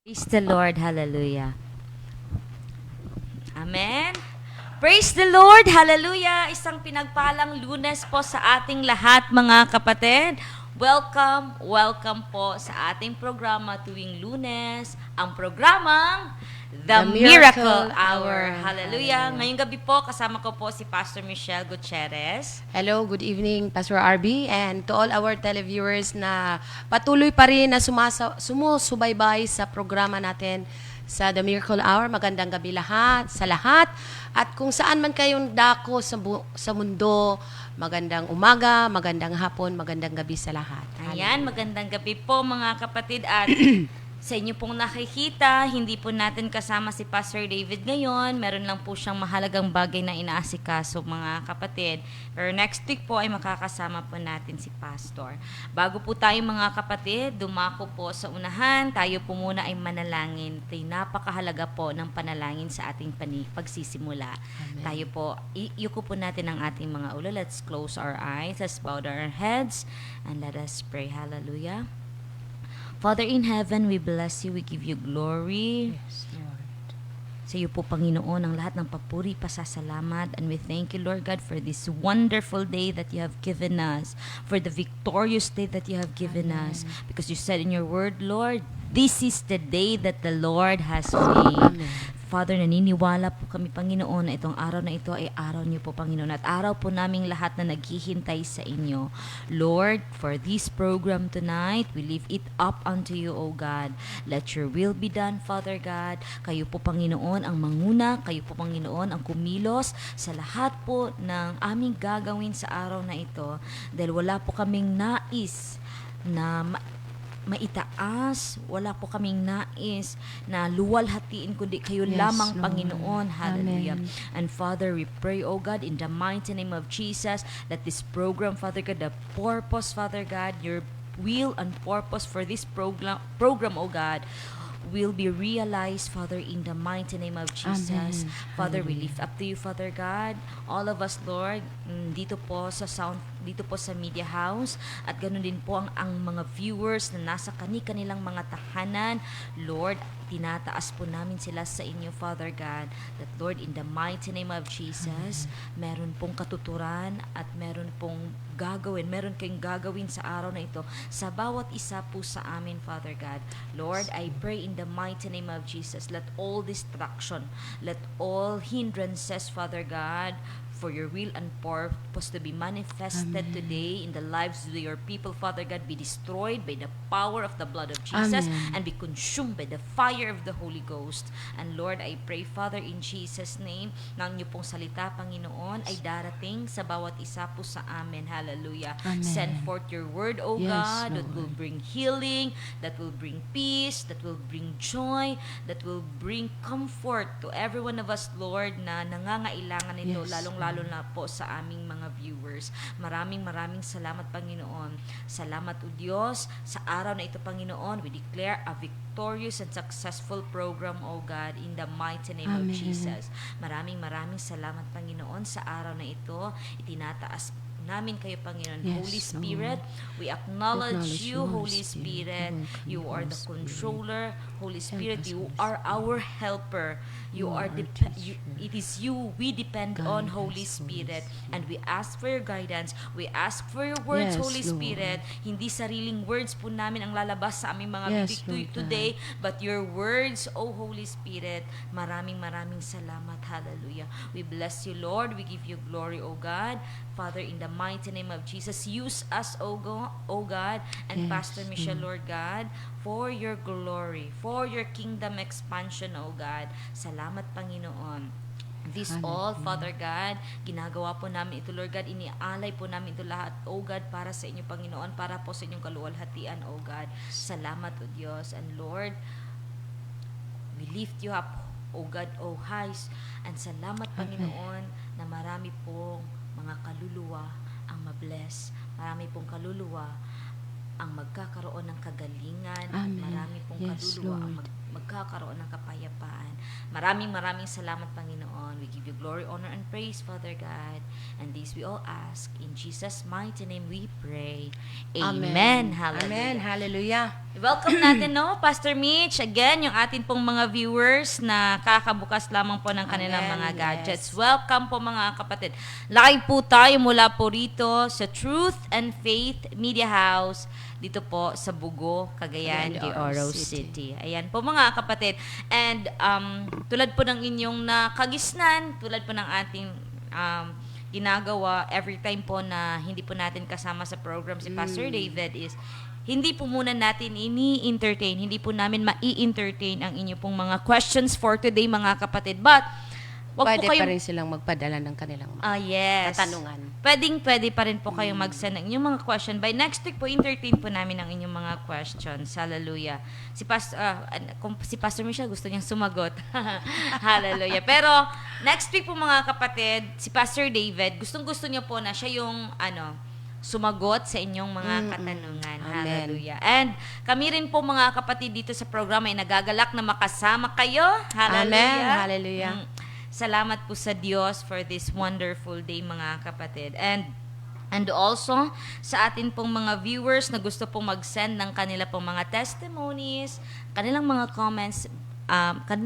Praise the Lord. Hallelujah. Amen. Praise the Lord. Hallelujah. Isang pinagpalang Lunes po sa ating lahat, mga kapatid. Welcome po sa ating programa tuwing Lunes, ang programang The Miracle Hour. Hallelujah. Ngayong gabi po, kasama ko po si Pastor Michelle Gutierrez. Hello, good evening, Pastor RB, and to all our televiewers na patuloy pa rin na sumusubaybay sa programa natin sa The Miracle Hour. Magandang gabi sa lahat. At kung saan man kayong dako sa mundo, magandang umaga, magandang hapon, magandang gabi sa lahat. Ayan, magandang gabi po mga kapatid at sa inyo pong nakikita, hindi po natin kasama si Pastor David ngayon. Meron lang po siyang mahalagang bagay na inaasikaso mga kapatid. Pero next week po ay makakasama po natin si Pastor. Bago po tayo mga kapatid, dumako po sa unahan. Tayo po muna ay manalangin. Ito'y napakahalaga po ng panalangin sa ating pagsisimula. Amen. Tayo po, iyuko po natin ang ating mga ulo. Let's close our eyes. Let's bow down our heads and let us pray. Hallelujah. Father in heaven, we bless you, we give you glory. Yes, Lord. Sa iyo po, Panginoon, ang lahat ng papuri, pasasalamat, and we thank you, Lord God, for this wonderful day that you have given us, for the victorious day that you have given us, because you said in your word, Lord, this is the day that the Lord has made. Amen. Father, naniniwala po kami, Panginoon, na itong araw na ito ay araw niyo po, Panginoon, at araw po naming lahat na naghihintay sa inyo. Lord, for this program tonight, we lift it up unto you, O God. Let your will be done, Father God. Kayo po, Panginoon, ang manguna, kayo po, Panginoon, ang kumilos sa lahat po ng aming gagawin sa araw na ito, dahil wala po kaming nais na maitaas, wala po kaming nais na luwalhatiin kundi kayo Yes, lamang, Lord. Panginoon. Hallelujah. Amen. And Father, we pray, oh God, in the mighty name of Jesus, that this program, Father God, the purpose, Father God, your will and purpose for this program, oh God, will be realized, Father, in the mighty name of Jesus. Amen. Father, we Hallelujah. lift up to you, Father God, all of us, Lord, dito po sa media house, at ganoon din po ang mga viewers na nasa kanilang mga tahanan. Lord, tinataas po namin sila sa inyo, Father God, that Lord, in the mighty name of Jesus, meron pong katuturan at meron kayong gagawin sa araw na ito sa bawat isa po sa amin, Father God. Lord, I pray in the mighty name of Jesus, let all distraction, let all hindrances, Father God, for your will and purpose to be manifested today in the lives of your people, Father God, be destroyed by the power of the blood of Jesus Amen. and be consumed by the fire of the Holy Ghost. And Lord, I pray, Father, in Jesus' name, na ang inyong pong salita, Panginoon, ay darating sa bawat isa po sa amin. Hallelujah. Amen. Send forth your word, O Yes, God, that Lord. will bring healing, that will bring peace, that will bring joy, that will bring comfort to every one of us, Lord, na nangangailangan nito, Yes, lalong-lalo na po sa aming mga viewers. Maraming salamat, Panginoon. Salamat, O Diyos. Sa araw na ito, Panginoon, we declare a victorious and successful program, O God, in the mighty name of Amen. Jesus. Maraming salamat, Panginoon, sa araw na ito. Itinataas namin kayo, Panginoon. Yes, Holy Lord. Spirit, we acknowledge Acknowledge you, you, Holy Holy Spirit. Spirit. You are the Holy Spirit. controller. Holy Spirit, us, you Holy are our helper. You You are are our teacher. it is you we depend Guide on, us, Holy Holy Spirit, Spirit. and we ask for your guidance. We ask for your words, Yes, Holy Lord. Spirit. Hindi sariling words po namin ang lalabas sa aming mga Yes, bibig Lord today, but your words, O Holy Spirit. Maraming salamat. Hallelujah. We bless you, Lord. We give you glory, O God. Father, in the mighty name of Jesus, use us, O God, and Yes, Pastor Michelle, Lord. Lord God, for your glory, for your kingdom expansion, O God. Salamat, Panginoon. This all, Hallelujah. Father God, ginagawa po namin ito, Lord God, inialay po namin ito lahat, O God, para sa inyo, Panginoon, para po sa inyong kaluwalhatian, O God. Salamat, O Diyos. And Lord, we lift you up, O God, O highs, and salamat, Panginoon, na marami pong mga kaluluwa ang mabless. Marami pong kaluluwa ang magkakaroon ng kagalingan. Amen. Marami pong Yes, kaluluwa ang Lord. magkakaroon ng kapayapaan. Maraming salamat, Panginoon. on. We give you glory, honor, and praise, Father God. And these we all ask. In Jesus' mighty name we pray. Amen. Hallelujah. Amen. Hallelujah. Welcome natin, no, Pastor Mitch. Again, yung atin pong mga viewers na kakabukas lamang po ng kanilang Amen, mga gadgets. yes. Welcome po mga kapatid. Live po tayo mula po rito sa Truth and Faith Media House dito po sa Bugo, Cagayan de Oro City. Ayan po mga kapatid. And tulad po ng inyong nakagisnan, tulad po ng ating ginagawa every time po na hindi po natin kasama sa program si Pastor David is hindi po muna natin ini-entertain, hindi po namin mai-entertain ang inyo pong mga questions for today mga kapatid. But, wag Pwede po pa kayong... rin silang magpadala ng kanilang mga yes. katanungan. Pwede pa rin po kayong mag-send ng inyong mga question. By next week po, entertain po namin ang inyong mga questions. Hallelujah. Si Pastor Michelle gusto niyang sumagot. Hallelujah. Pero, next week po mga kapatid, si Pastor David, gustong-gusto niya po na siya yung, sumagot sa inyong mga katanungan. Amen. Hallelujah. And kami rin po mga kapatid dito sa programa ay nagagalak na makasama kayo. Hallelujah. Amen. Hallelujah. Salamat po sa Diyos for this wonderful day mga kapatid. And also, sa atin pong mga viewers na gusto pong mag-send ng kanila pong mga testimonies, kanilang mga comments,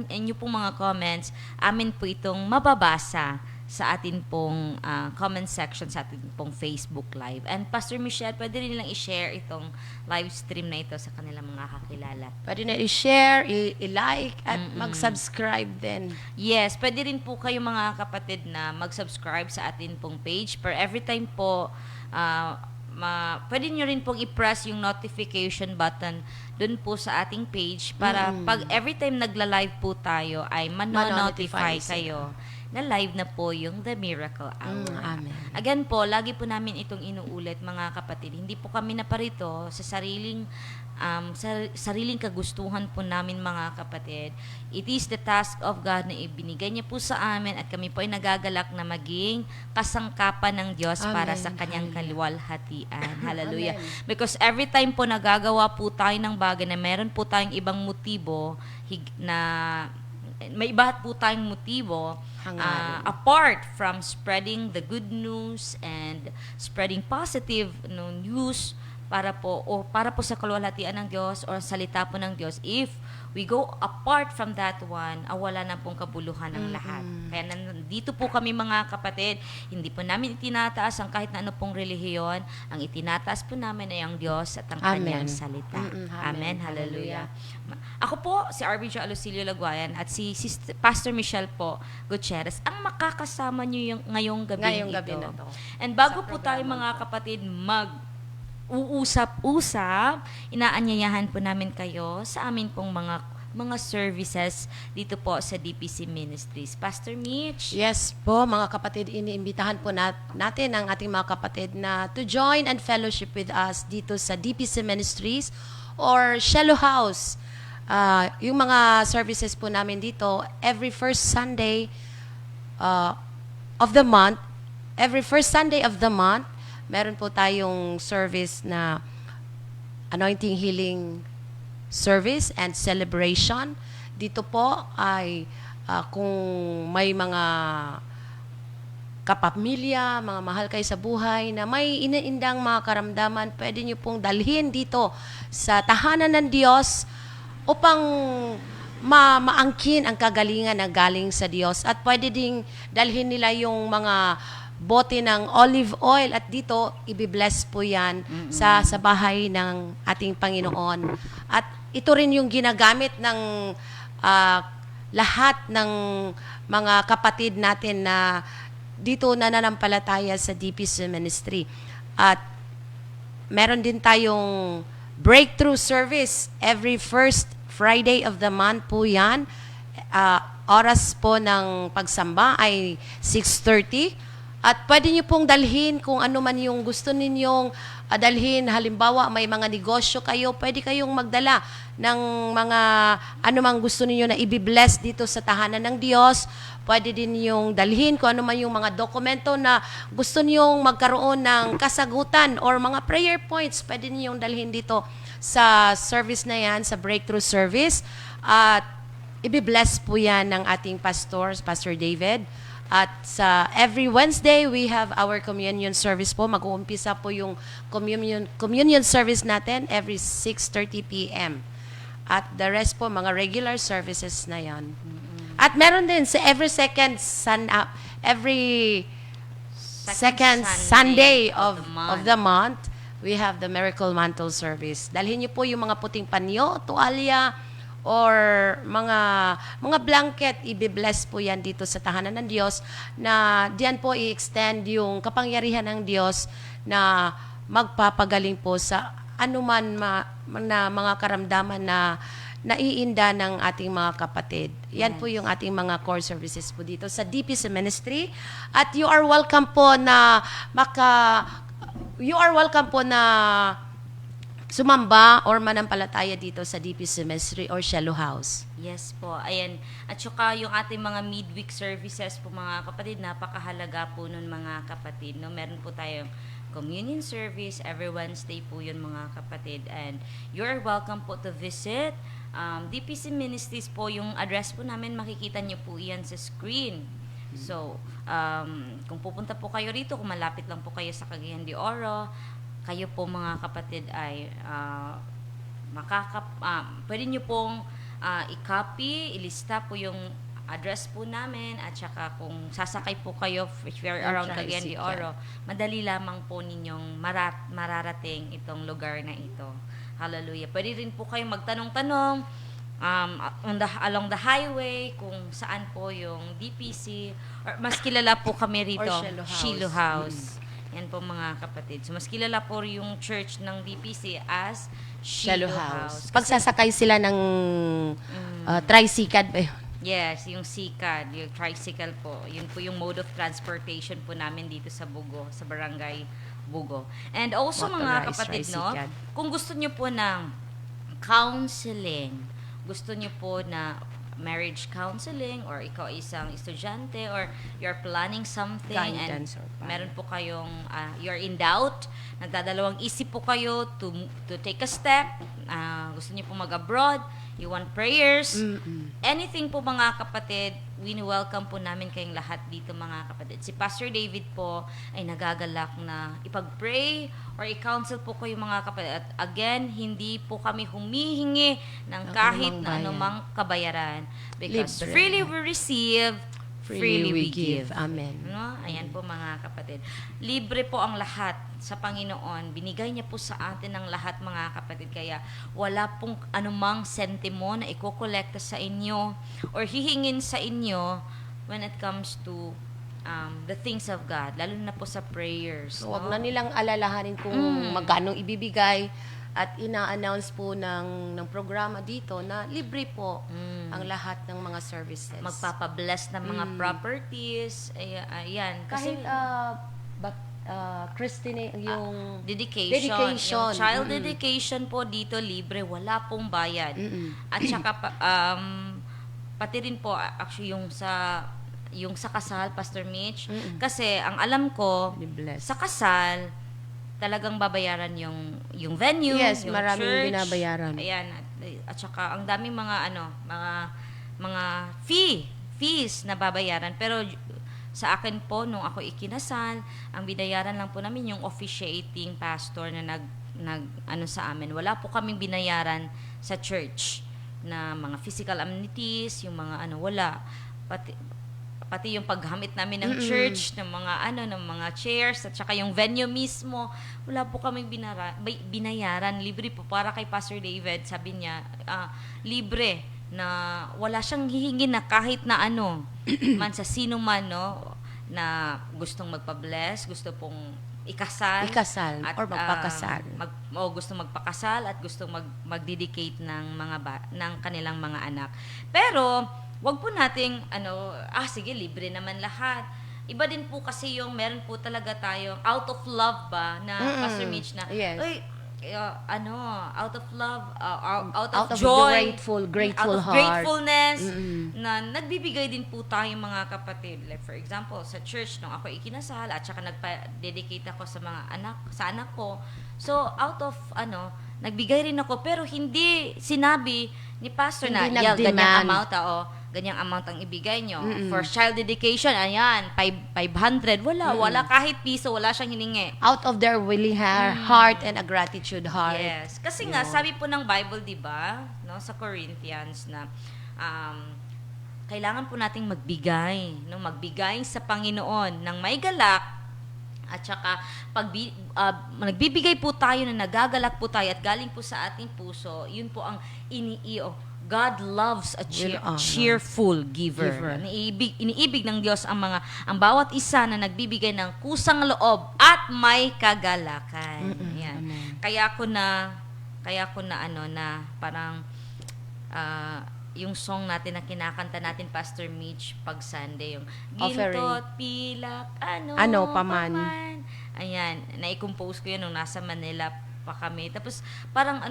inyo pong mga comments, amin po itong mababasa sa atin pong comment section sa atin pong Facebook Live. And Pastor Michelle, pwede rin nilang i-share itong live stream na ito sa kanilang mga kakilala. Pwede na i-share, i-like, at mag-subscribe din. Yes, pwede rin po kayo mga kapatid na mag-subscribe sa atin pong page. Per every time po, pwede nyo rin pong i-press yung notification button dun po sa ating page para pag every time nagla-live po tayo ay manonotify kayo na live na po yung The Miracle Hour. Amen. Again po, lagi po namin itong inuulit mga kapatid. Hindi po kami naparito sa sariling kagustuhan po namin mga kapatid. It is the task of God na ibinigay niya po sa amin at kami po ay nagagalak na maging kasangkapan ng Diyos para Amen. sa kanyang Hallelujah. kaluwalhatian. Hallelujah. Amen. Because every time po nagagawa po tayo ng bagay na meron po tayong ibang motibo na may iba po tayong motibo apart from spreading the good news and spreading positive news para po sa kaluwalhatian ng Diyos or salita po ng Diyos. If we go apart from that one, wala na pong kabuluhan ng lahat. Kaya nandito po kami mga kapatid, hindi po namin itinataas ang kahit na ano pong relihiyon. Ang itinataas po namin ay ang Diyos at ang kanyang salita. Amen. Hallelujah. Ako po, si RB Alusilio Laguayan at si Pastor Michelle po Gutierrez, ang makakasama nyo ngayong gabi Na to. And bago po tayo mga kapatid uusap-usap, inaanyayahan po namin kayo sa amin pong mga services dito po sa DPC Ministries. Pastor Mitch? Yes po, mga kapatid, iniimbitahan po natin ang ating mga kapatid na to join and fellowship with us dito sa DPC Ministries or Shallow House. Yung mga services po namin dito, every first Sunday of the month, meron po tayong service na anointing healing service and celebration. Dito po ay kung may mga kapamilya, mga mahal kayo sa buhay na may iniindang mga karamdaman, pwede nyo pong dalhin dito sa tahanan ng Diyos upang maangkin ang kagalingan na galing sa Diyos. At pwede ding dalhin nila yung mga bote ng olive oil at dito ibibless po yan sa bahay ng ating Panginoon. At ito rin yung ginagamit ng lahat ng mga kapatid natin na dito nananampalataya sa DPC Ministry. At meron din tayong breakthrough service every first Friday of the month po yan. Oras po ng pagsamba ay 6:30. At pwede nyo pong dalhin kung ano man yung gusto ninyong dalhin. Halimbawa, may mga negosyo kayo, pwede kayong magdala ng mga ano mang gusto ninyo na ibibless dito sa tahanan ng Diyos. Pwede din yung dalhin kung ano man yung mga dokumento na gusto niyong magkaroon ng kasagutan or mga prayer points. Pwede niyong dalhin dito sa service na yan, sa breakthrough service. At Ibibless po yan ng ating pastors, Pastor David. At sa every Wednesday, we have our communion service po. Mag-uumpisa po yung communion service natin every 6:30 p.m. At the rest po, mga regular services na yan. At meron din sa every second Sunday of the month, we have the Miracle Mantle Service. Dalhin niyo po yung mga puting panyo, tuwalya, or mga blanket, i-bless po yan dito sa tahanan ng Diyos na diyan po i-extend yung kapangyarihan ng Diyos na magpapagaling po sa anuman na mga karamdaman na naiinda ng ating mga kapatid. Yan po yung ating mga core services po dito sa DPC Ministry. At you are welcome po na sumamba or manampalataya dito sa DPC Ministry or Shallow House. Yes po, ayan. At saka yung ating mga midweek services po mga kapatid, napakahalaga po nun mga kapatid. No? Meron po tayong communion service every Wednesday po yun mga kapatid. And you're welcome po to visit. DPC Ministries po, yung address po namin, makikita niyo po yan sa screen. So, kung pupunta po kayo rito, kung malapit lang po kayo sa Cagayan de Oro, kayo po mga kapatid ay pwede nyo pong i-copy, ilista po yung address po namin at saka kung sasakay po kayo if you're around Cagayan de Oro, madali lamang po ninyong mararating itong lugar na ito. Hallelujah. Pwede rin po kayong magtanong-tanong along the highway kung saan po yung DPC or mas kilala po kami rito, Or Shiloh House. Yan po mga kapatid. So mas kilala po yung church ng DPC as Shallow Shiloh House. House. Pagsasakay sila ng tricycle ba yun? Yes, yung SICAD, yung tricycle po. Yun po yung mode of transportation po namin dito sa Bugo, sa Barangay Bugo. And also mga Motorized kapatid, no, tricycle. kung gusto nyo po ng counseling, gusto nyo po na marriage counseling or ikaw isang estudyante or you're planning something Guidance and or plan. meron po kayong you're in doubt, nagdadalawang isip po kayo to take a step, gusto niyo po mag-abroad, you want prayers, anything po mga kapatid, welcome po namin kayong lahat dito mga kapatid. Si Pastor David po ay nagagalak na ipag-pray or i-counsel po kayo mga kapatid. At again, hindi po kami humihingi ng kahit na anumang kabayaran. Because Libre. freely we receive, freely we give. Amen. No? Ayan po mga kapatid. Libre po ang lahat sa Panginoon. Binigay niya po sa atin ang lahat mga kapatid. Kaya wala pong anumang sentimo na ikokolekta sa inyo or hihingin sa inyo when it comes to the things of God. Lalo na po sa prayers. So, wag no? na nilang alalahanin kung magkano ibibigay at ina-announce po ng programa dito na libre po ang lahat ng mga services. Magpapabless ng mga properties. Ayan. Kahit Christine, yung dedication. Yung child dedication po dito libre, wala pong bayad. At saka pati rin po actually yung sa kasal, Pastor Mitch, kasi ang alam ko Bless. sa kasal talagang babayaran yung venue, Yes, yung maraming church. binabayaran. Ayan, at saka ang daming mga fees na babayaran, pero sa akin po, nung ako ikinasal, ang binayaran lang po namin yung officiating pastor na nag sa amin. Wala po kaming binayaran sa church na mga physical amenities, yung mga wala. Pati yung paggamit namin ng church, ng mga chairs, at saka yung venue mismo, wala po kaming binayaran. Libre po para kay Pastor David, sabi niya, libre na wala siyang hihingin na kahit na man sa sino man, no, na gustong magpa-bless, gusto pong ikasal at, or magpakasal. Gusto magpakasal at gusto mag-dedicate ng ng kanilang mga anak. Pero wag po nating sige, libre naman lahat. Iba din po kasi yung meron po talaga tayong out of love ba na Pastor Mitch na Yes. out of love, out Out of of joy, grateful out of heart. gratefulness, na nagbibigay din po tayo mga kapatid. Like for example, sa church nung ako ikinasal at saka nagpa-dedicate ako sa mga anak ko. So out of nagbigay rin ako, pero hindi sinabi ni pastor na, Hindi yeah, ganyang nag-demand." amount, ganyang amount ang ibigay nyo. For child dedication, ayan, 500. Wala kahit piso, wala siyang hiningi. Out of their willing heart and a gratitude heart. Yes. Kasi nga, sabi po ng Bible, di ba, no, sa Corinthians na, kailangan po nating magbigay, no, magbigay sa Panginoon ng may galak, at saka nagbibigay po tayo na nagagalak po tayo at galing po sa ating puso, yun po ang God loves a cheerful giver. Iniibig ng Diyos ang bawat isa na nagbibigay ng kusang loob at may kagalakan. Yan. Amen. Kaya ko na parang yung song natin na kinakanta natin, Pastor Mitch, pag Sunday, yung gintot, pilak, Ano paman. Ayan, na-compose ko yun nung nasa Manila pa kami. Tapos parang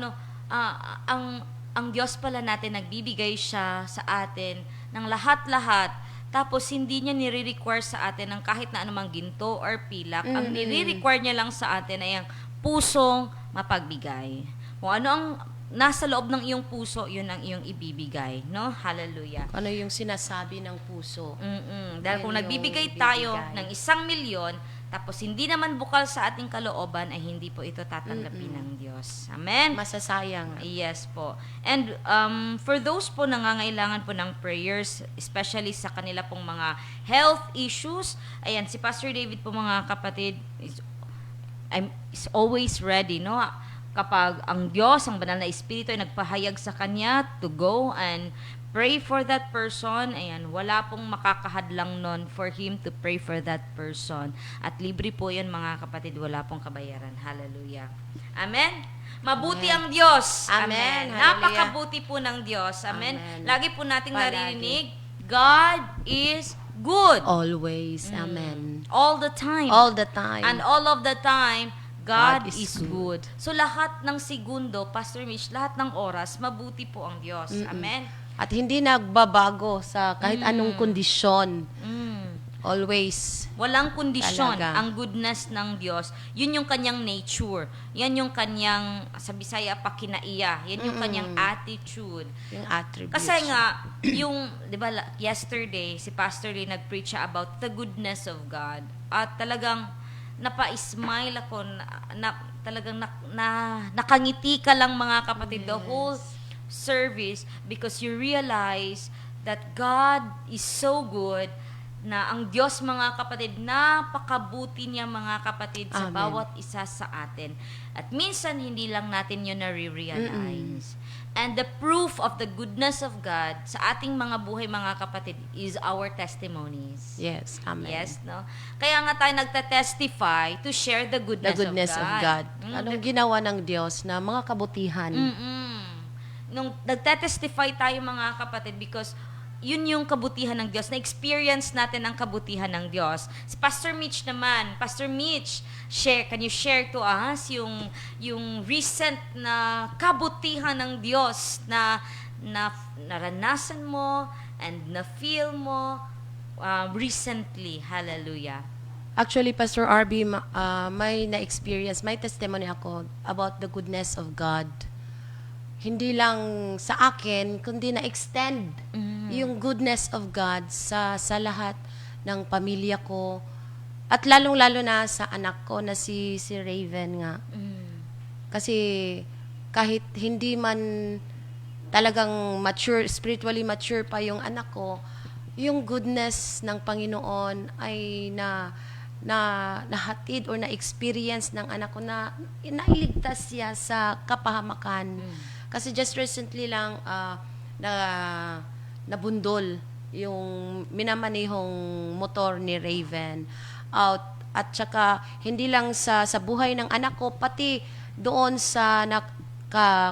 ang Diyos pala natin, nagbibigay siya sa atin ng lahat-lahat. Tapos hindi niya nire-require sa atin ng kahit na anumang ginto or pilak. Ang nire-require niya lang sa atin ay ang pusong mapagbigay. Kung ano ang nasa loob ng iyong puso, yun ang iyong ibibigay, no? Hallelujah. Ano yung sinasabi ng puso? Dahil kung Yun yung nagbibigay ibibigay. tayo ng 1,000,000, tapos hindi naman bukal sa ating kalooban, ay hindi po ito tatanggapin ng Diyos. Amen? Masasayang. Yes po. And for those po nangangailangan po ng prayers, especially sa kanila pong mga health issues, ayan, si Pastor David po, mga kapatid, is always ready, no? Kapag ang Diyos, ang banal na Espiritu ay nagpahayag sa kanya to go and pray for that person, ayan, wala pong makakahadlang nun for him to pray for that person. At libre po yun, mga kapatid, wala pong kabayaran. Hallelujah. Amen? Mabuti ang Diyos. Amen. Hallelujah. Napakabuti po ng Diyos. Amen. Amen. Lagi po nating Palagi. naririnig, God is good. Always. Amen. All the time. All the time. And all of the time, God God is is good. So lahat ng segundo, Pastor Mitch, lahat ng oras, mabuti po ang Diyos. Amen? At hindi nagbabago sa kahit anong kondisyon. Mm. Always. Walang kondisyon. Talaga. Ang goodness ng Diyos, yun yung kanyang nature. Yan yung kanyang, sa Bisaya pa, kinaiya. Yan yung kanyang attitude. Yung attributes. Kasi nga, yung, di ba, yesterday, si Pastor Lee nag-preach siya about the goodness of God. At talagang, napa-smile ako, talagang nakangiti ka lang, mga kapatid, the whole service, because you realize that God is so good, na ang Diyos, mga kapatid, napakabuti niya, mga kapatid, sa Amen. bawat isa sa atin. At minsan, hindi lang natin yun na-realize. And the proof of the goodness of God sa ating mga buhay, mga kapatid, is our testimonies. Yes. Amen. Yes, no? Kaya nga tayo nagta-testify to share the The goodness of God. Anong ginawa ng Diyos na mga kabutihan? Nung nagta-testify tayo, mga kapatid, because yun yung kabutihan ng Diyos. Na-experience natin ang kabutihan ng Diyos. Si Pastor Mitch naman, Pastor Mitch, can you share to us yung recent na kabutihan ng Diyos na naranasan mo and na-feel mo recently? Hallelujah. Actually, Pastor RB, may na-experience, may testimony ako about the goodness of God. Hindi lang sa akin, kundi na-extend yung goodness of God sa lahat ng pamilya ko. At lalong-lalo na sa anak ko na si Raven nga. Kasi kahit hindi man talagang mature, spiritually mature pa yung anak ko, yung goodness ng Panginoon ay nahatid or na-experience ng anak ko na nailigtas siya sa kapahamakan. Kasi just recently lang nabundol yung minamanihong motor ni Raven out, at saka hindi lang sa buhay ng anak ko, pati doon sa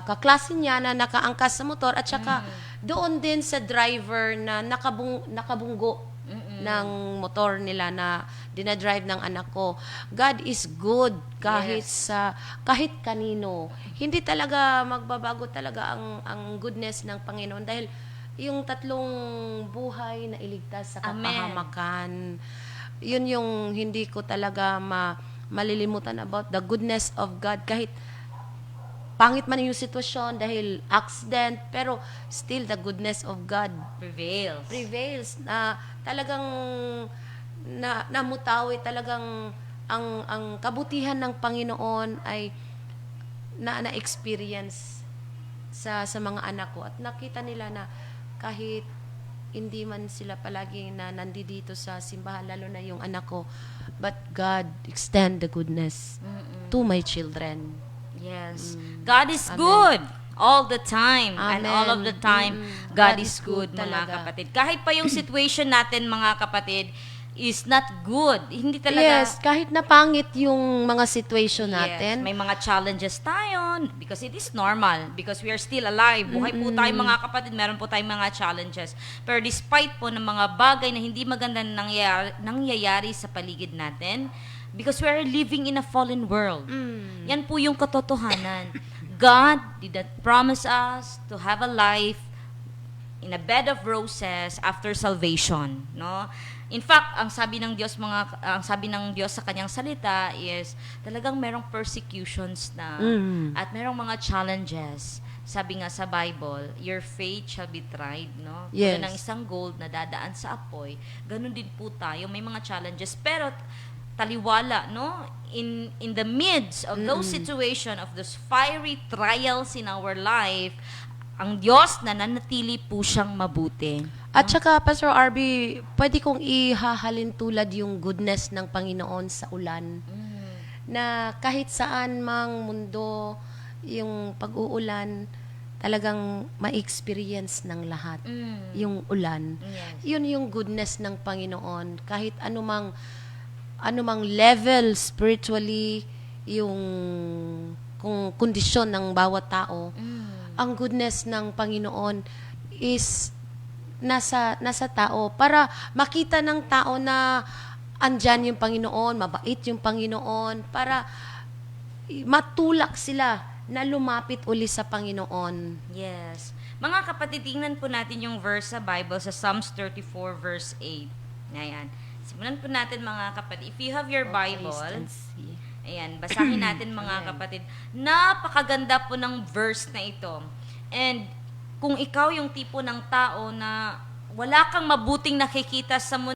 kaklase niya na nakaangkas sa motor, at saka doon din sa driver na nakabunggo ng motor nila na dinadrive ng anak ko. God is good kahit kanino. Hindi talaga magbabago talaga ang goodness ng Panginoon, dahil yung tatlong buhay na iligtas sa kapahamakan. Yun yung hindi ko talaga malilimutan about the goodness of God. Kahit pangit man yung sitwasyon dahil accident, pero still the goodness of God prevails. Na talagang namutawi talagang ang kabutihan ng Panginoon ay na-experience sa mga anak ko, at nakita nila na kahit hindi man sila palagi na nandito sa simbahan, lalo na yung anak ko, but God extend the goodness to my children. Yes. God is Amen. good all the time. And Amen. all of the time, God is good, mga talaga. kapatid. Kahit pa yung situation natin, mga kapatid, is not good. Hindi talaga. Yes, kahit na pangit yung mga situation natin. Yes, may mga challenges tayo because it is normal because we are still alive. Buhay po tayo, mga kapatid, meron po tayong mga challenges. Pero despite po ng mga bagay na hindi maganda na nangyayari sa paligid natin, because we are living in a fallen world. Yan po yung katotohanan. God did not promise us to have a life in a bed of roses after salvation, no? In fact, ang sabi ng Diyos sa kanyang salita is talagang merong persecutions na at merong mga challenges. Sabi nga sa Bible, your faith shall be tried, no? Yes. Tulad ng isang gold na dadaan sa apoy, ganun din po tayo, may mga challenges, pero taliwala, no? In the midst of those situation, of those fiery trials in our life, ang Diyos nananatili po siyang mabuti. At saka, Pastor RB, pwede kong ihahalin tulad yung goodness ng Panginoon sa ulan. Na kahit saan mang mundo, yung pag-uulan, talagang ma-experience ng lahat. Yung ulan. Yes. Yun yung goodness ng Panginoon. Kahit anumang level spiritually, yung kung kondisyon ng bawat tao, ang goodness ng Panginoon is nasa tao para makita ng tao na andyan yung Panginoon, mabait yung Panginoon, para matulak sila na lumapit uli sa Panginoon. Yes. Mga kapatid, tingnan po natin yung verse sa Bible sa Psalms 34 verse 8. Ayan. Simulan po natin, mga kapatid. If you have your Bible, ayan, basahin natin, mga kapatid. Napakaganda po ng verse na ito. And kung ikaw yung tipo ng tao na wala kang mabuting nakikita sa mundo,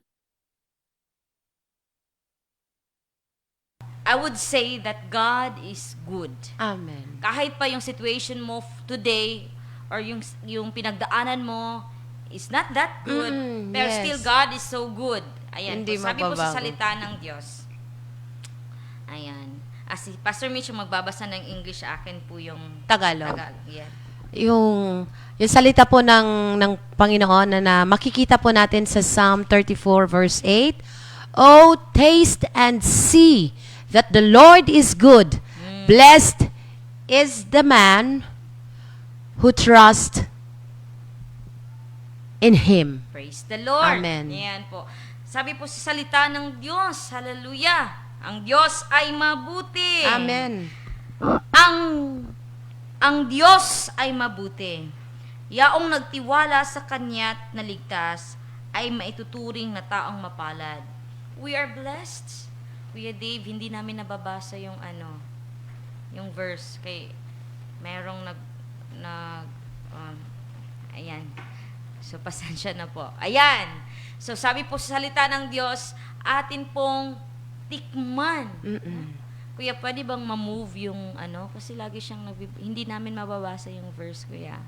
I would say that God is good. Amen. Kahit pa yung situation mo today or yung pinagdaanan mo is not that good, pero yes. still God is so good. Ayan, Hindi po, sabi po sa mababago. salita ng Diyos. Ayan. Si Pastor Mitch yung magbabasa ng English, akin po yung Tagalog. Yeah. Yung salita po ng Panginoon na makikita po natin sa Psalm 34 verse 8. Oh, taste and see that the Lord is good. Blessed is the man who trusts in Him. Praise the Lord. Amen. Ayan po. Sabi po sa salita ng Diyos, hallelujah, ang Diyos ay mabuti. Amen. Ang Diyos ay mabuti. Yaong nagtiwala sa Kanya't naligtas ay maituturing na taong mapalad. We are blessed. Kuya Dave, hindi namin nababasa yung yung verse kay merong ayan. So pasensya na po. Ayan. So sabi po sa salita ng Diyos, atin pong tikman. Kuya, pwede bang ma-move yung kasi lagi siyang hindi namin mababasa yung verse, kuya.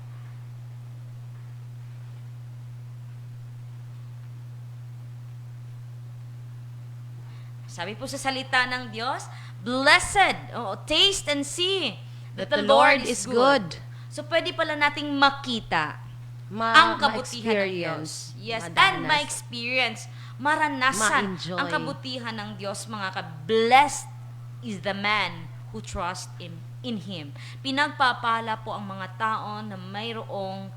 Sabi po sa salita ng Diyos, blessed, taste and see that the Lord is good. So pwede pala nating makita ang kabutihan ng Diyos. Yes, and my experience, maranasan Ma-enjoy. ang kabutihan ng Diyos, mga blessed is the man who trusts in Him. Pinagpapala po ang mga tao na mayroong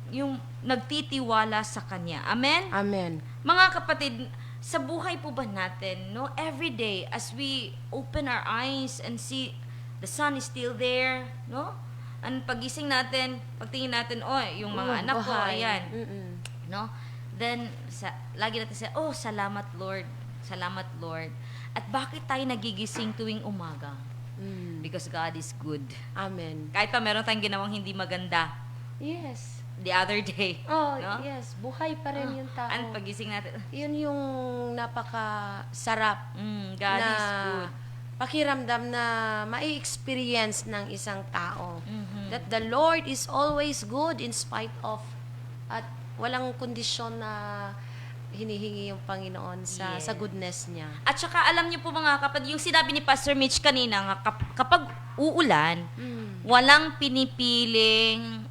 yung nagtitiwala sa Kanya. Amen? Amen. Mga kapatid, sa buhay po ba natin, no, every day as we open our eyes and see the sun is still there, no? Ang pagising natin, pagtingin natin, yung mga anak ko, buhay. ayan. No? Then lagi natin salamat Lord. Salamat Lord. At bakit tayo nagigising tuwing umaga? Because God is good. Amen. Kahit pa meron tayong ginawang hindi maganda Yes. the other day. Oh, no? yes. Buhay pa rin yung tao. And pagising natin, Yun yung napaka-sarap God na is good. pakiramdam na mai-experience ng isang tao. Mhm. That the Lord is always good in spite of, at walang kondisyon na hinihingi yung Panginoon sa Yes. sa goodness niya. At saka alam niyo po mga kapatid, yung sinabi ni Pastor Mitch kanina, nga, kapag uulan, walang pinipiling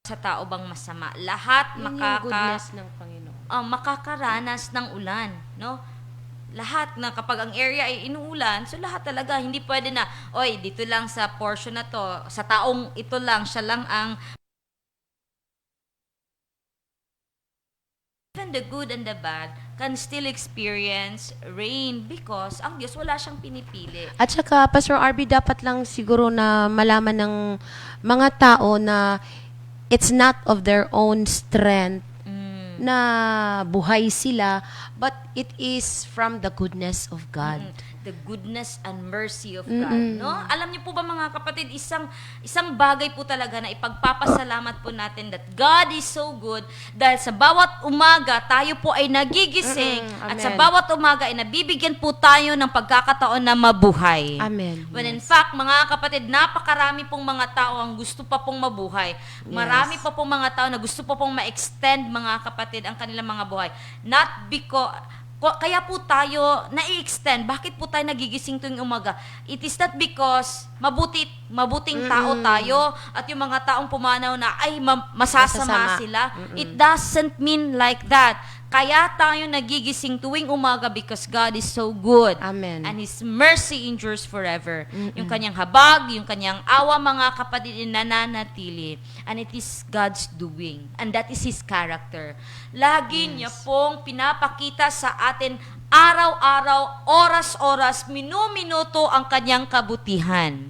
sa tao bang masama. Lahat Yun yung goodness ng Panginoon. makakaranas ng ulan, no? Lahat na kapag ang area ay inuulan, so lahat talaga hindi pwede na, oy, dito lang sa portion na to, sa taong ito lang, siya lang ang even the good and the bad can still experience rain because ang Diyos wala siyang pinipili. At saka, Pastor RB, dapat lang siguro na malaman ng mga tao na it's not of their own strength na buhay sila, but it is from the goodness of God. The goodness and mercy of God, no? Alam niyo po ba mga kapatid, isang bagay po talaga na ipagpapasalamat po natin that God is so good dahil sa bawat umaga tayo po ay nagigising at sa Amen. bawat umaga ay nabibigyan po tayo ng pagkakataon na mabuhay. Amen. When in fact, mga kapatid, napakarami pong mga tao ang gusto pa pong mabuhay. Marami pa pong mga tao na gusto pa pong ma-extend, mga kapatid, ang kanilang mga buhay. Not because kaya po tayo na-extend. Bakit po tayo nagigising tuwing umaga? It is not because mabuting tao tayo at yung mga taong pumanaw na ay masasama sila. It doesn't mean like that. Kaya tayo nagigising tuwing umaga because God is so good. Amen. And His mercy endures forever. Yung kanyang habag, yung kanyang awa, mga kapatid, nananatili. And it is God's doing. And that is His character. Lagi niya pong pinapakita sa atin araw-araw, oras-oras, minu-minuto ang kanyang kabutihan.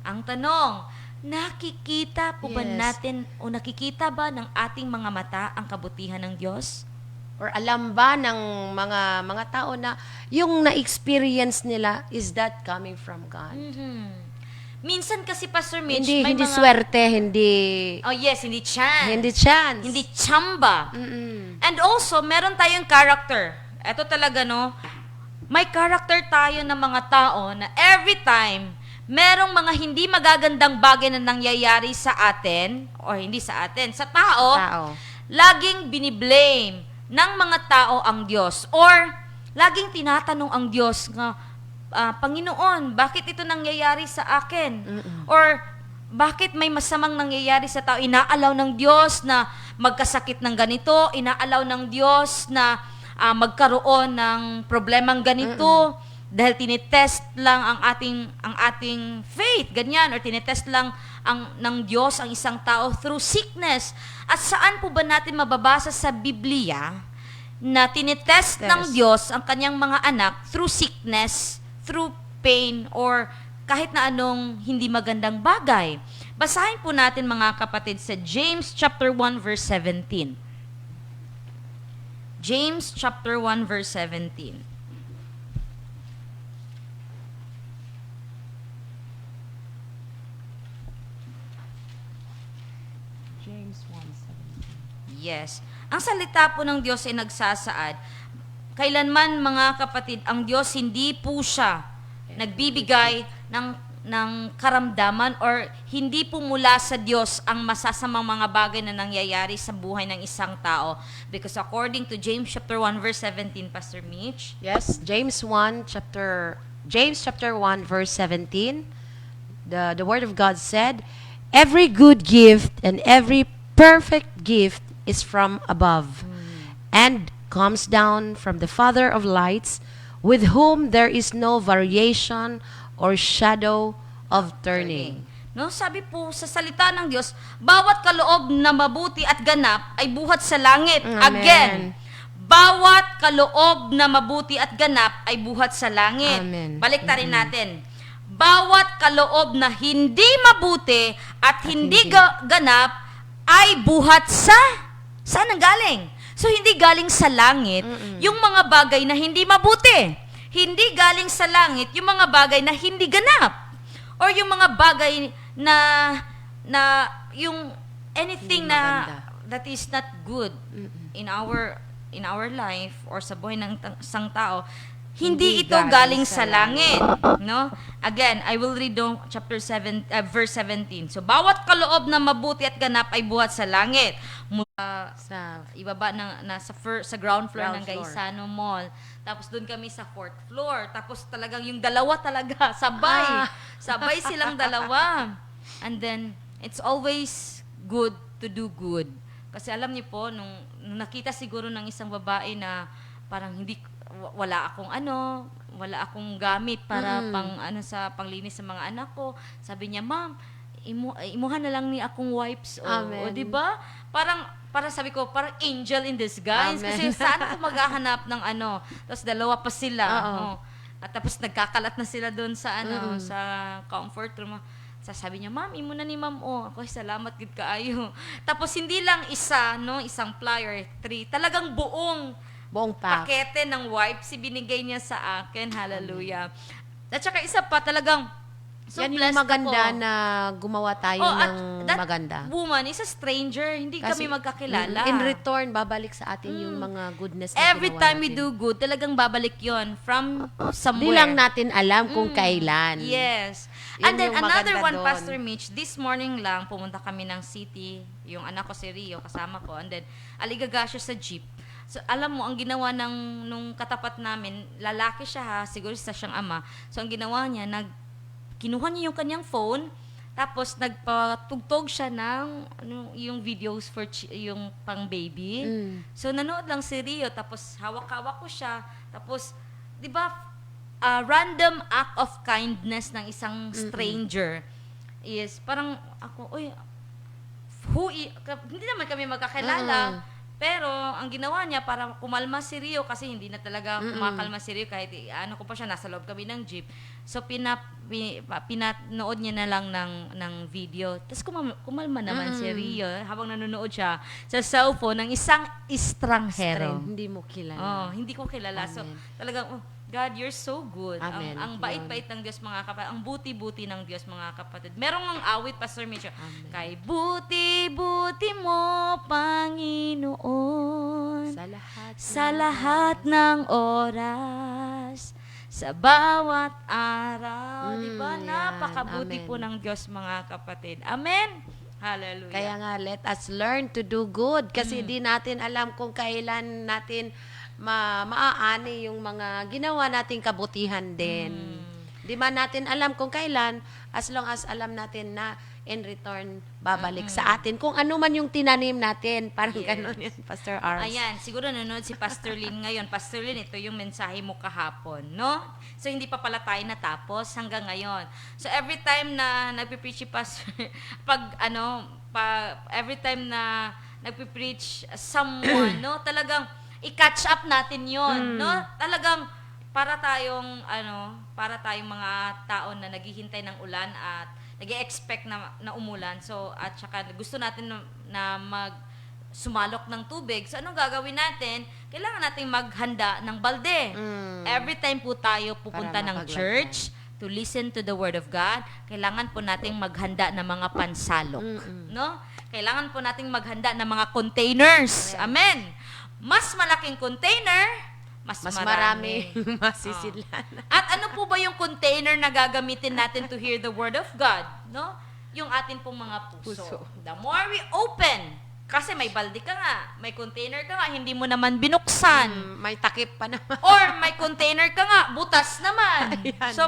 Ang tanong, nakikita po ba Yes. natin o nakikita ba ng ating mga mata ang kabutihan ng Diyos? Or alam ba ng mga tao na yung na-experience nila is that coming from God? Minsan kasi, Pastor Mitch, Hindi may hindi mga... swerte, hindi Oh yes, hindi chance. hindi chance. Hindi tsamba. Mm-mm. And also, meron tayong character. Ito talaga, no? May character tayo ng mga tao na every time merong mga hindi magagandang bagay na nangyayari sa atin, or hindi sa atin, sa tao, laging biniblame ng mga tao ang Diyos. Or, laging tinatanong ang Diyos nga, Panginoon, bakit ito nangyayari sa akin? Or, bakit may masamang nangyayari sa tao? Inaalaw ng Diyos na magkasakit ng ganito, inaalaw ng Diyos na magkaroon ng problemang ganito, dahil tinitest lang ang ating faith, ganyan, or tinitest lang ng Diyos ang isang tao through sickness. At saan po ba natin mababasa sa Biblia na tinitest ng Diyos ang kanyang mga anak through sickness, through pain, or kahit na anong hindi magandang bagay? Basahin po natin, mga kapatid, sa James chapter 1 verse 17. James chapter 1 verse 17. James 1:17. Yes. Ang salita po ng Diyos ay nagsasaad, kailanman, mga kapatid, ang Diyos hindi po siya nagbibigay ng karamdaman, or hindi po mula sa Diyos ang masasamang mga bagay na nangyayari sa buhay ng isang tao. Because according to James chapter 1 verse 17, Pastor Mitch, Yes, James chapter 1 verse 17. The word of God said, "Every good gift and every perfect gift is from above, and comes down from the Father of lights, with whom there is no variation or shadow of turning." no, sabi po sa salita ng Diyos, bawat kaloob na mabuti at ganap ay buhat sa langit. Amen. Again, bawat kaloob na mabuti at ganap ay buhat sa langit. Amen. Baliktarin natin. Bawat kaloob na hindi mabuti at hindi ganap ay buhat sa... Saan ang galing? So, hindi galing sa langit yung mga bagay na hindi mabuti. hindi galing sa langit yung mga bagay na hindi ganap. Or yung mga bagay na yung anything Hindi na maganda. that is not good in our life or sa buhay ng isang tao, hindi ito galing sa langit, no? Again, I will read on chapter 7 verse 17. So bawat kaloob na mabuti at ganap ay buhat sa langit. Sa ibaba sa ground floor ng Gaisano Mall. Tapos doon kami sa 4th floor. Tapos talagang yung dalawa talaga sabay. Sabay silang dalawa. And then it's always good to do good. Kasi alam niyo po nung nakita siguro ng isang babae na parang wala akong gamit para sa panglinis sa mga anak ko. Sabi niya, "Ma'am, imuha na lang ni akong wipes." O 'di ba? Parang sabi ko, parang angel in disguise. Amen. Kasi saan ako maghahanap ng Tapos dalawa pa sila. Oo. At tapos nagkakalat na sila doon sa sa comfort room. Sabi niya, "Ma'am, imo na ni ma'am." Ako, salamat gid kaayo. Tapos hindi lang isang plier, 3. Talagang buong pack. pakete ng wipes binigay niya sa akin. Hallelujah. At saka isa pa, talagang so yan yung blessed maganda ako. na gumawa tayo at ng that maganda. woman is a stranger. Hindi kami magkakilala. In return, babalik sa atin yung mga goodness na Every ginawa time we natin. do good, talagang babalik yon from Di somewhere. lang natin alam kung kailan. Yes. Yun And then yung another maganda one, doon. Pastor Mitch, this morning lang, pumunta kami ng city, yung anak ko si Rio, kasama ko, and then aligaga siya sa jeep. So, alam mo, ang ginawa nung katapat namin, lalaki siya ha, siguro isa siyang ama. So, ang ginawa niya, kinuha niya yung kanyang phone, tapos nagpatugtog siya ng yung videos for yung pang baby. So, nanood lang si Rio, tapos hawak-hawak ko siya, tapos, di ba, random act of kindness ng isang stranger is parang ako, hindi naman kami magkakilala. Pero ang ginawa niya para kumalma si Rio kasi hindi na talaga kumakalma si Rio kahit ko pa siya, nasa loob kami ng jeep. So pinanood niya na lang ng video. Tapos kumalma naman si Rio habang nanonood siya sa cellphone ng isang estranghero. Hindi mo kilala. Hindi ko kilala. Amen. So talagang God, you're so good. Amen. Ang bait-bait ng Diyos, mga kapatid. Ang buti-buti ng Diyos, mga kapatid. Merong ang awit, Pastor Mitchell. Kay buti-buti mo, Panginoon, sa lahat ng oras, sa bawat araw. Diba? yan. Napakabuti Amen. po ng Diyos, mga kapatid. Amen. Hallelujah. Kaya nga, let us learn to do good. Kasi di natin alam kung kailan natin maaani yung mga ginawa nating kabutihan din. Di ba natin alam kung kailan, as long as alam natin na in return, babalik sa atin. Kung ano man yung tinanim natin, parang ganun yan, Pastor Ars. Ayan, siguro nanonood si Pastor Lynn ngayon. Pastor Lynn, ito yung mensahe mo kahapon, no? So, hindi pa pala tayo natapos hanggang ngayon. So, every time na nagpipreach si Pastor, every time na nagpipreach someone, no? Talagang i-catch up natin yon, no? Talagang para tayong mga tao na naghihintay ng ulan at nag-expect na umulan. So, at saka gusto natin na sumalok ng tubig. So, anong gagawin natin? Kailangan nating maghanda ng balde. Every time po tayo pupunta ng church to listen to the Word of God, kailangan po nating maghanda ng mga pansalok. No? Kailangan po nating maghanda ng mga containers. Amen. Mas malaking container, mas marami masisilan. At ano po ba yung container na gagamitin natin to hear the Word of God? No? Yung atin pong mga puso. The more we open, kasi may balde ka nga, may container ka nga, hindi mo naman binuksan. May takip pa naman. Or may container ka nga, butas naman. Ayan. So,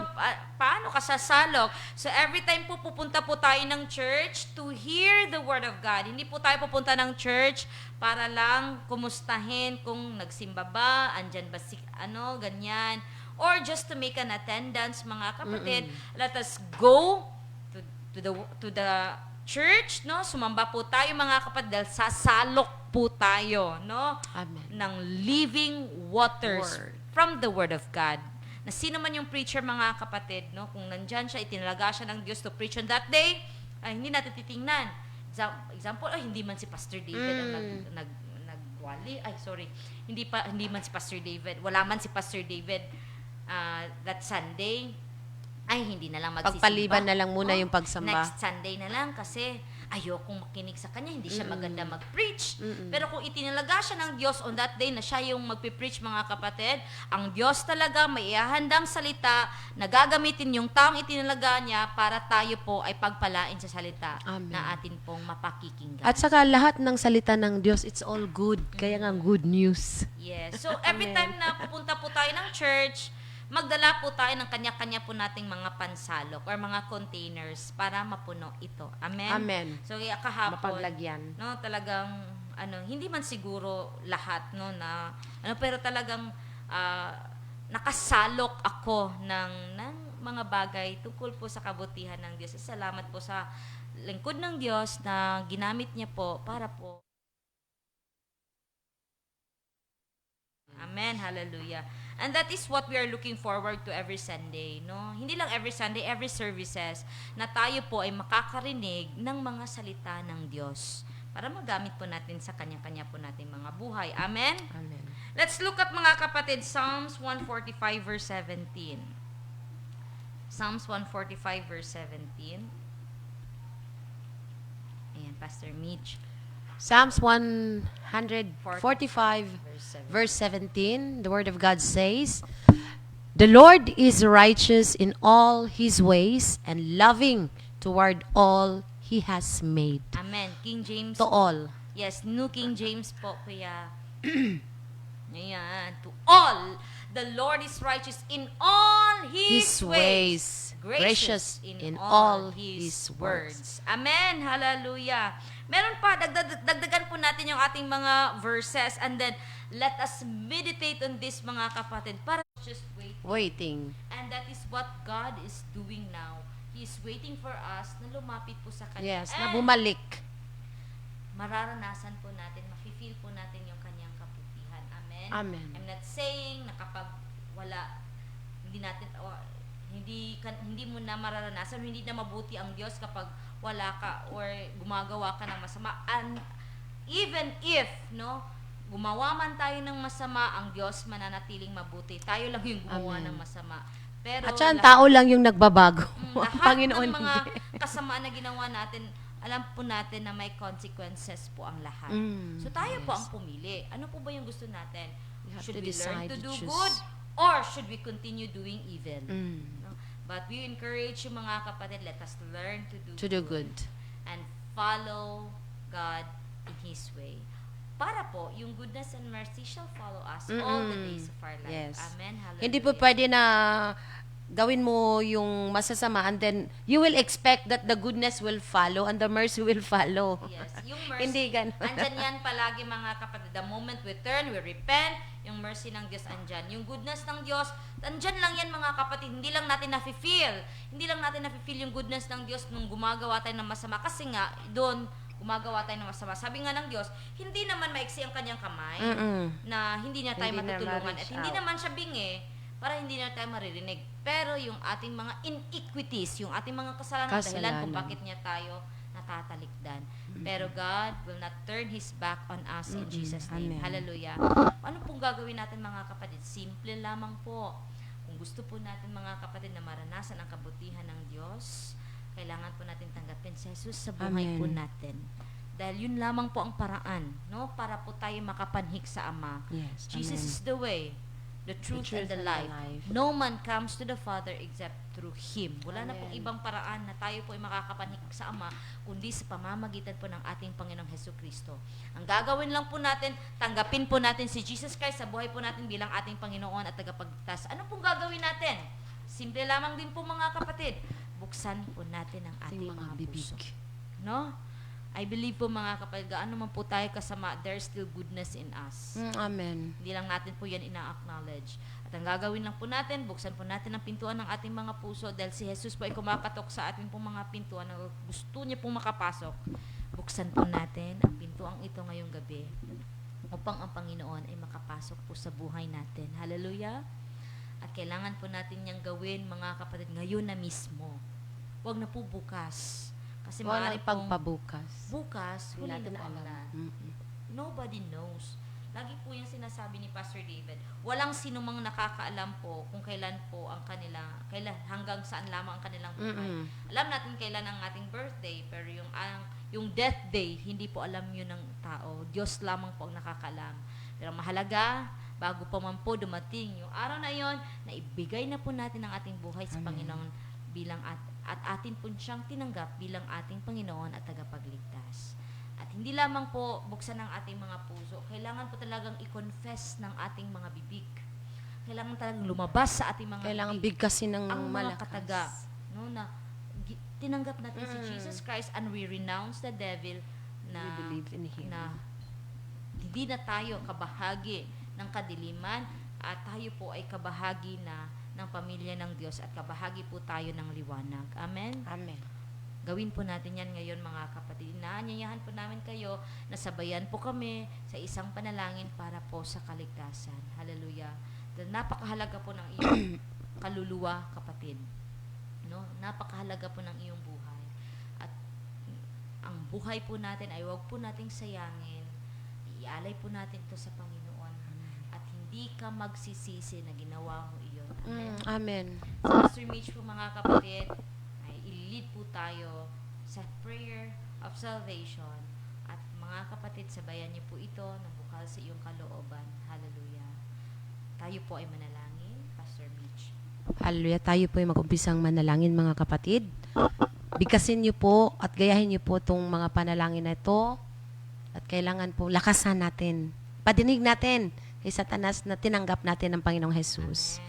paano ka sasalok? So, every time po pupunta po tayo ng church to hear the Word of God. Hindi po tayo pupunta ng church para lang kumustahin kung nagsimba ba, andyan ba ganyan. Or just to make an attendance, mga kapatid. Let us go to the church, no? Sumamba po tayo, mga kapatid, dahil sasalok po tayo, no? Amen. Ng living waters Word. from the Word of God. Na sino man yung preacher, mga kapatid, no? Kung nandyan siya, itinalaga siya ng Diyos to preach on that day, hindi natin titingnan. Example, hindi man si Pastor David ang nagwali. Hindi man si Pastor David. Wala man si Pastor David. that Sunday, ay hindi na lang magsisimba. Pagpaliban na lang muna yung pagsamba. Next Sunday na lang kasi ayokong makinig sa kanya, hindi siya maganda mag-preach. Pero kung itinalaga siya ng Diyos on that day na siya yung magpipreach, mga kapatid, ang Diyos talaga may ihahandang salita na gagamitin yung taong itinalaga niya para tayo po ay pagpalain sa salita Amen. na atin pong mapakikinggan. At saka lahat ng salita ng Diyos, it's all good. Kaya nga good news. Yes. So, every time na pupunta po tayo ng church, magdala po tayo ng kanya-kanya po nating mga pansalok or mga containers para mapuno ito. Amen? Amen. So, kahapon, Mapaglagyan. no, talagang, hindi man siguro lahat, no, na, pero talagang, nakasalok ako ng mga bagay tungkol po sa kabutihan ng Diyos. Salamat po sa lingkod ng Diyos na ginamit niya po para po. Amen. Hallelujah. And that is what we are looking forward to every Sunday, no? Hindi lang every Sunday, every services na tayo po ay makakarinig ng mga salita ng Diyos para magamit po natin sa kanya-kanya po nating mga buhay. Amen? Amen. Let's look at, mga kapatid, Psalms 145 verse 17. Psalms 145 verse 17. Ayan, Pastor Mitch. Psalms 145, Verse 17. verse 17, the Word of God says, "The Lord is righteous in all His ways and loving toward all He has made." Amen. King James. To all. Yes, New King James po, kuya. Ayan. To all. The Lord is righteous in all His ways. Gracious in all His words. Amen. Hallelujah. Meron pa, dagdagan po natin yung ating mga verses and then let us meditate on this, mga kapatid, para just wait. Waiting. And that is what God is doing now. He is waiting for us na lumapit po sa Kanya. Yes, na And bumalik. mararanasan po natin, mafe-feel po natin yung Kanyang kabutihan. Amen? Amen. I'm not saying na kapag wala, hindi natin, hindi mo na mararanasan, hindi na mabuti ang Diyos kapag wala ka or gumagawa ka ng masama. And even if, no, gumawa man tayo ng masama, ang Diyos mananatiling mabuti. Tayo lang yung gumawa Amen. ng masama. Pero At siya, ang tao lang yung nagbabago. Ang lahat Panginoon ng mga hindi. kasamaan na ginawa natin, alam po natin na may consequences po ang lahat. Mm, So tayo po yes. ang pumili. Ano po ba yung gusto natin? We have Should to we learn decide to to do choose. good or should we continue doing evil? Mm, No? But we encourage you, mga kapatid, let us learn to to do good. and follow God in His way. Para po, yung goodness and mercy shall follow us all the days of our life. Yes. Amen. Hallelujah. Hindi po pwede na gawin mo yung masasama and then you will expect that the goodness will follow and the mercy will follow. Yes, yung mercy. Hindi ganun. Andyan yan palagi, mga kapatid. The moment we turn, we repent, yung mercy ng Diyos andyan. Yung goodness ng Diyos, andyan lang yan, mga kapatid. Hindi lang natin nafe-feel. Hindi lang natin nafe-feel yung goodness ng Diyos nung gumagawa tayo ng masama. Kasi nga, doon, gumagawa tayo ng masama. Sabi nga ng Diyos, hindi naman maiksi ang kanyang kamay na hindi niya tayo Hindi na matutulungan. ma-reach At hindi out. naman siya bingi para hindi na tayo maririnig. Pero yung ating mga iniquities, yung ating mga kasalanan, dahilan kung Kasalanan. bakit niya tayo natatalikdan. Pero God will not turn His back on us in Jesus' name. Amen. Hallelujah. Ano pong gagawin natin, mga kapatid? Simple lamang po. Kung gusto po natin, mga kapatid, na maranasan ang kabutihan ng Diyos, kailangan po natin tanggapin si Jesus sa buhay Amen. po natin. Dahil yun lamang po ang paraan, no? Para po tayo makapanhik sa Ama. Yes. Jesus Amen. is the way, the truth, and the life. No man comes to the Father except through Him. Wala na pong Amen. ibang paraan na tayo po ay makakapanhik sa Ama, kundi sa pamamagitan po ng ating Panginoong Hesukristo. Ang gagawin lang po natin, tanggapin po natin si Jesus Christ sa buhay po natin bilang ating Panginoon at tagapagligtas. Ano pong gagawin natin? Simple lamang din po, mga kapatid. Buksan po natin ang ating mga puso. No? I believe po, mga kapatid, gaano man po tayo kasama, there's still goodness in us. Amen. Hindi lang natin po yan ina-acknowledge. At ang gagawin lang po natin, buksan po natin ang pintuan ng ating mga puso dahil si Jesus po ay kumakatok sa ating pong mga pintuan na gusto niya pong makapasok. Buksan po natin ang pintuang ito ngayong gabi upang ang Panginoon ay makapasok po sa buhay natin. Hallelujah! At kailangan po natin niyang gawin, mga kapatid, ngayon na mismo. Huwag na po bukas. Kasi Wala maaari pong ipagpabukas. bukas, Hindi huli natin na po ang alam. lahat. Mm-mm. Nobody knows. Lagi po yung sinasabi ni Pastor David, walang sinumang nakakaalam po kung kailan po ang hanggang saan lamang ang kanilang buhay. Mm-mm. Alam natin kailan ang ating birthday, pero yung death day, hindi po alam yun ng tao. Diyos lamang po ang nakakaalam. Pero mahalaga, bago pa man po dumating yung araw na yon, na ibigay na po natin ang ating buhay sa Panginoon bilang at atin po siyang tinanggap bilang ating Panginoon at tagapagligtas. At hindi lamang po buksan ng ating mga puso, kailangan po talagang i-confess ng ating mga bibig. Kailangan talagang lumabas sa ating mga Kailangan bibig bigkasin ng ang mga malakas. kataga, no, na tinanggap natin si Jesus Christ and we renounce the devil na We believe in Him. na hindi na tayo kabahagi ng kadiliman at tayo po ay kabahagi na ng pamilya ng Diyos at kabahagi po tayo ng liwanag. Amen? Amen. Gawin po natin yan ngayon mga kapatid. Inaanyayahan po namin kayo na sabayan po kami sa isang panalangin para po sa kaligtasan. Hallelujah. Dahil napakahalaga po ng iyong kaluluwa, kapatid. No? Napakahalaga po ng iyong buhay. At ang buhay po natin ay huwag po nating sayangin. Ialay po natin ito sa Panginoon. At hindi ka magsisisi na ginawa mo iyon. Amen. Amen. Sa Pastor Mitch po mga kapatid, ay ililid po tayo sa prayer of salvation. At mga kapatid, sabayan niyo po ito ng bukal sa iyong kalooban. Hallelujah. Tayo po ay manalangin, Pastor Mitch. Hallelujah. Tayo po ay mag-umpisang manalangin mga kapatid. Bigkasin niyo po at gayahin niyo po itong mga panalangin na ito. At kailangan po lakasan natin. Padinig natin kay Satanas na tinanggap natin ng Panginoong Jesus.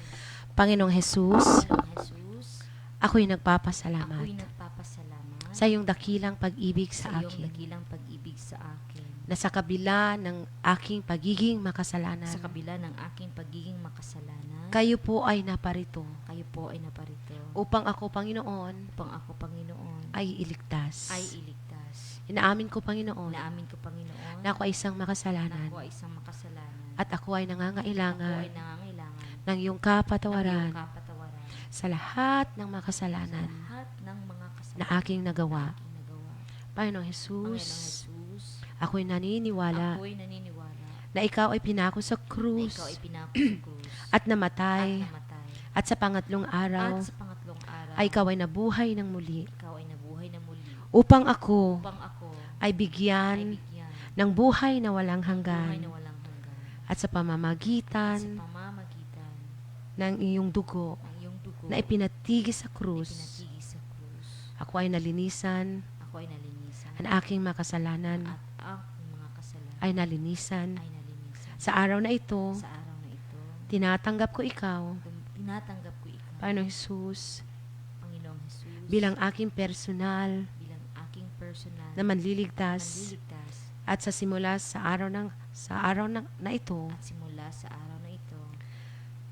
Panginoong Jesus, Panginoong Jesus, ako'y nagpapasalamat ako'y nagpapasalamat sa iyong dakilang pag-ibig sa sa iyong akin dakilang pag-ibig sa akin. na sa kabila ng aking pagiging makasalanan, Sa kabila ng aking pagiging makasalanan, kayo po ay naparito kayo po ay naparito upang ako, Panginoon, upang ako, Panginoon, ay iligtas. ay iligtas. Inaamin ko, Panginoon, Naamin ko, Panginoon, na ako ay isang na makasalanan ako ay isang makasalanan. at ako ay Ako nangangailangan ay nangangailangan ng iyong ng kapatawaran iyong kapatawaran sa lahat ng sa makasalanan lahat ng mga na kasalanan aking nagawa. aking nagawa. Panginoong Panginoong Jesus, Jesus, ako'y naniniwala ako'y naniniwala na ikaw ay pinako sa na krus ikaw ay pinako sa krus at namatay at namatay. at sa pangatlong araw At sa pangatlong araw, ay ikaw ay nabuhay ng muli ikaw ay nabuhay na muli upang ako upang ako ay ay bigyan bigyan ng buhay na walang buhay hanggan na walang hanggan. at sa Sa pamamagitan pamamagitan ng iyong dugo ng iyong dugo na ipinatigis sa na krus, ipinatigis sa krus, ako ay nalinisan, ako ay nalinisan ang aking makasalanan at ang mga kasalanan ay nalinisan. ay nalinisan. Sa araw na ito, Sa araw na ito, tinatanggap ko ikaw, tinatanggap ko ikaw, Panginoong Jesus, Panginoong Jesus, bilang aking personal bilang aking personal na manliligtas manliligtas at sa simula sa araw na ito, at simula sa araw na ito,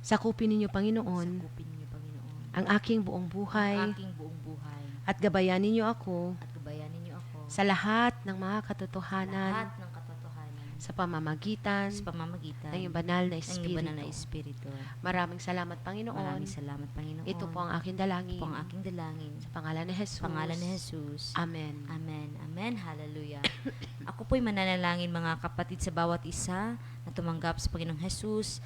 sakupin ninyo, Panginoon, sakupin niyo, Panginoon, ang aking buong ang buhay aking buong buhay at gabayan ninyo ako at gabayanin niyo ako sa lahat ng mga lahat katotohanan ng katotohanan sa pamamagitan sa pamamagitan ng iyong banal na ng iyong banal na Espiritu. Espiritu. Maraming salamat, Panginoon. Maraming salamat, Panginoon. Ito po ang aking dalangin. Ito po ang aking dalangin. Sa pangalan ni Jesus. Sa pangalan ni Jesus. Amen. Amen. Amen. Hallelujah. Ako po'y mananalangin mga kapatid sa bawat isa na tumanggap sa Panginoong Jesus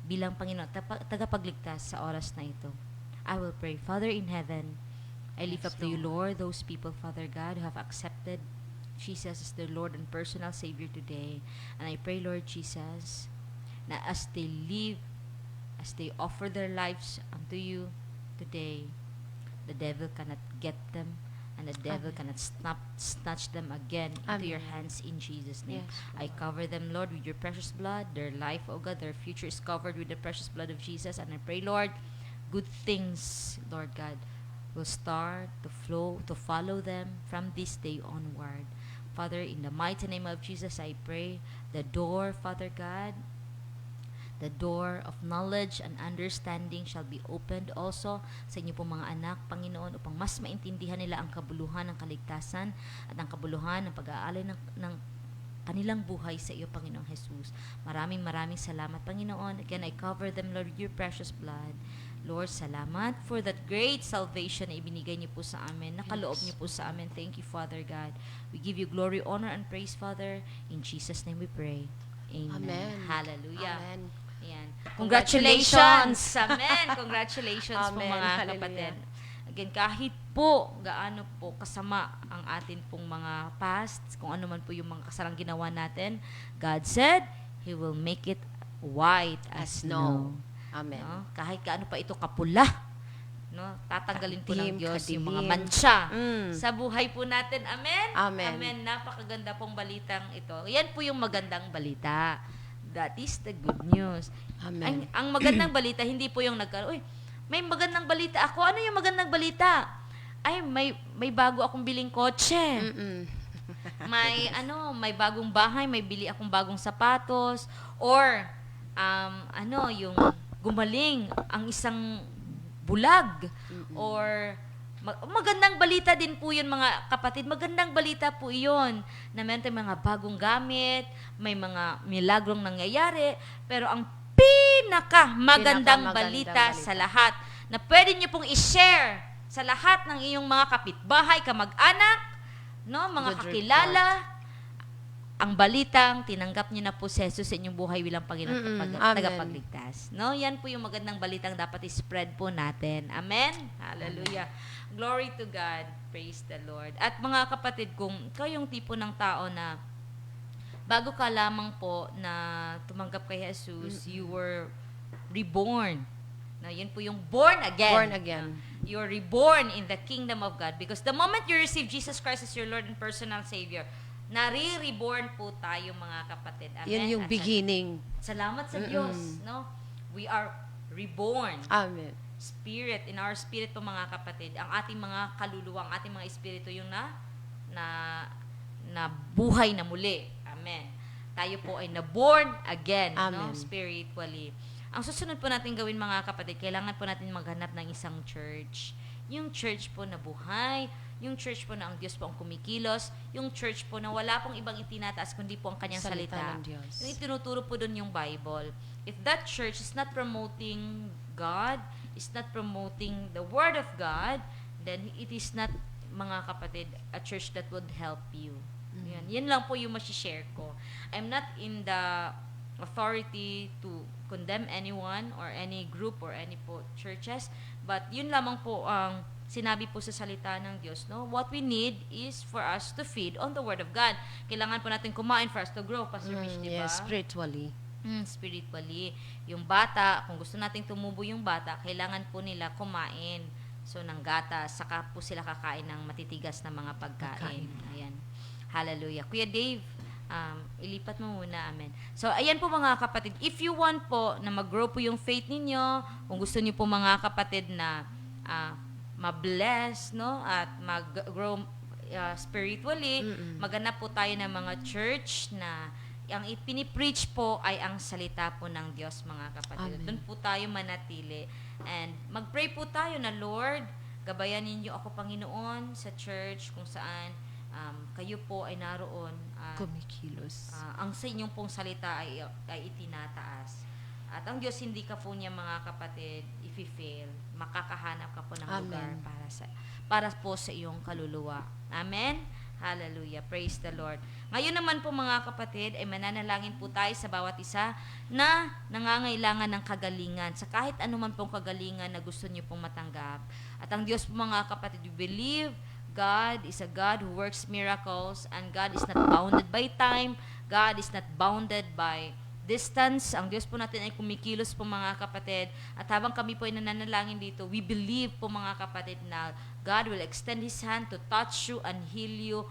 bilang Panginoon tagapagligtas sa oras na ito. I will pray. Father in heaven, I lift up to you, Lord, those people, Father God, who have accepted Jesus as their Lord and personal Savior today. And I pray, Lord Jesus, na as they live, as they offer their lives unto you today, the devil cannot get them, and the devil cannot snatch them again into your Amen. hands in Jesus' name. Yes, I cover them, Lord, with your precious blood. Their life, oh God, their future is covered with the precious blood of Jesus. And I pray, Lord, good things, Lord God, will start to flow, to follow them from this day onward. Father, in the mighty name of Jesus, I pray the door, Father God, the door of knowledge and understanding shall be opened also sa inyo pong mga anak, Panginoon, upang mas maintindihan nila ang kabuluhan ng kaligtasan at ang kabuluhan ng pag-aalay ng kanilang buhay sa iyo, Panginoong Jesus. Maraming salamat, Panginoon. Again, I cover them, Lord, with your precious blood. Lord, salamat for that great salvation na ibinigay niyo po sa amin, nakaloob niyo po sa amin. Thank you, Father God. We give you glory, honor, and praise, Father. In Jesus' name we pray. Amen. Amen. Hallelujah. Amen. Ayan. Congratulations. Congratulations! Amen! Congratulations po Amen. mga Hallelujah. kapatid. Again, kahit po gaano po kasama ang atin pong mga past, kung ano man po yung mga kasalang ginawa natin, God said, He will make it white as snow. Amen. No? Kahit gaano pa ito kapula, no? Tatanggalin po ng Kadilim, Diyos yung mga kadilim. mancha Mm. sa buhay po natin. Amen? Amen. Napakaganda pong balitang ito. Yan po yung magandang balita. That is the good news. Amen. Ang magandang balita, hindi po yung uy, may magandang balita ako. Ano yung magandang balita? Ay, may bago akong biling kotse. Mm-mm. May bagong bahay, may bili akong bagong sapatos, or yung gumaling ang isang bulag, or magandang balita din po yun mga kapatid. Magandang balita po yun na meron tayong mga bagong gamit, may mga milagrong nangyayari, pero ang magandang balita sa lahat na pwede niyo pong i-share sa lahat ng iyong mga kapitbahay, kamag-anak, no, mga Good kakilala, ang balitang tinanggap niyo na po si Jesus sa inyong buhay bilang Amen. tagapagligtas. No, yan po yung magandang balitang dapat i-spread po natin. Amen. Hallelujah. Glory to God. Praise the Lord. At mga kapatid, kung kayong tipo ng tao na bago ka lamang po na tumanggap kay Jesus, you were reborn. Na yun po yung born again. Born again. You're reborn in the kingdom of God. Because the moment you receive Jesus Christ as your Lord and personal Savior, nare-reborn po tayo mga kapatid. Amen? Yun yung At beginning. salamat sa Diyos. No? We are reborn. Amen. Spirit, in our spirit po mga kapatid, ang ating mga kaluluwa, ang ating mga espiritu yung na buhay na muli. Amen. Tayo po ay na-born again, no? Amen. Spiritually. Ang susunod po natin gawin mga kapatid, kailangan po natin maghanap ng isang church. Yung church po na buhay, yung church po na ang Diyos po ang kumikilos, yung church po na wala pong ibang itinataas kundi po ang kanyang Salita salita. ng Diyos. Yung itinuturo po doon yung Bible. If that church is not promoting God, is not promoting the Word of God, then it is not, mga kapatid, a church that would help you. Yan lang po yung masishare ko. I'm not in the authority to condemn anyone or any group or any po churches, but yun lamang po ang sinabi po sa salita ng Diyos, no? What we need is for us to feed on the Word of God. Kailangan po natin kumain for us to grow, Pastor Fish, di ba? Yes, spiritually. Spiritually. Yung bata, kung gusto nating tumubo yung bata, kailangan po nila kumain. So, ng gatas, saka po sila kakain ng matitigas na mga pagkain. Ayan. Hallelujah. Kuya Dave, ilipat mo muna. Amen. So, ayan po mga kapatid. If you want po na mag-grow po yung faith ninyo, kung gusto niyo po mga kapatid na ma-bless, no? At mag-grow spiritually, maghanap po tayo ng mga church na ang ipinipreach po ay ang salita po ng Diyos, mga kapatid. Amen. Doon po tayo manatili. And mag-pray po tayo na, Lord, gabayanin niyo ako, Panginoon, sa church kung saan kayo po ay naroon. Kumikilos. Ang sa inyong pong salita ay itinataas. At ang Diyos, hindi ka po niya, mga kapatid, if you fail, makakahanap ka po ng Amen. lugar para po sa iyong kaluluwa. Amen? Hallelujah. Praise the Lord. Ngayon naman po mga kapatid, ay mananalangin po tayo sa bawat isa na nangangailangan ng kagalingan. Sa kahit anuman pong kagalingan na gusto niyo pong matanggap. At ang Diyos po mga kapatid, we believe God is a God who works miracles, and God is not bounded by time. God is not bounded by distance. Ang Diyos po natin ay kumikilos po mga kapatid. At habang kami po ay nananalangin dito, we believe po mga kapatid na God will extend His hand to touch you and heal you,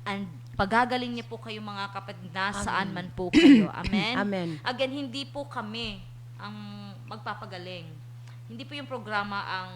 and pagagaling niya po kayo mga kapatid, nasaan man po kayo. Amen? Amen. Again, hindi po kami ang magpapagaling. Hindi po yung programa ang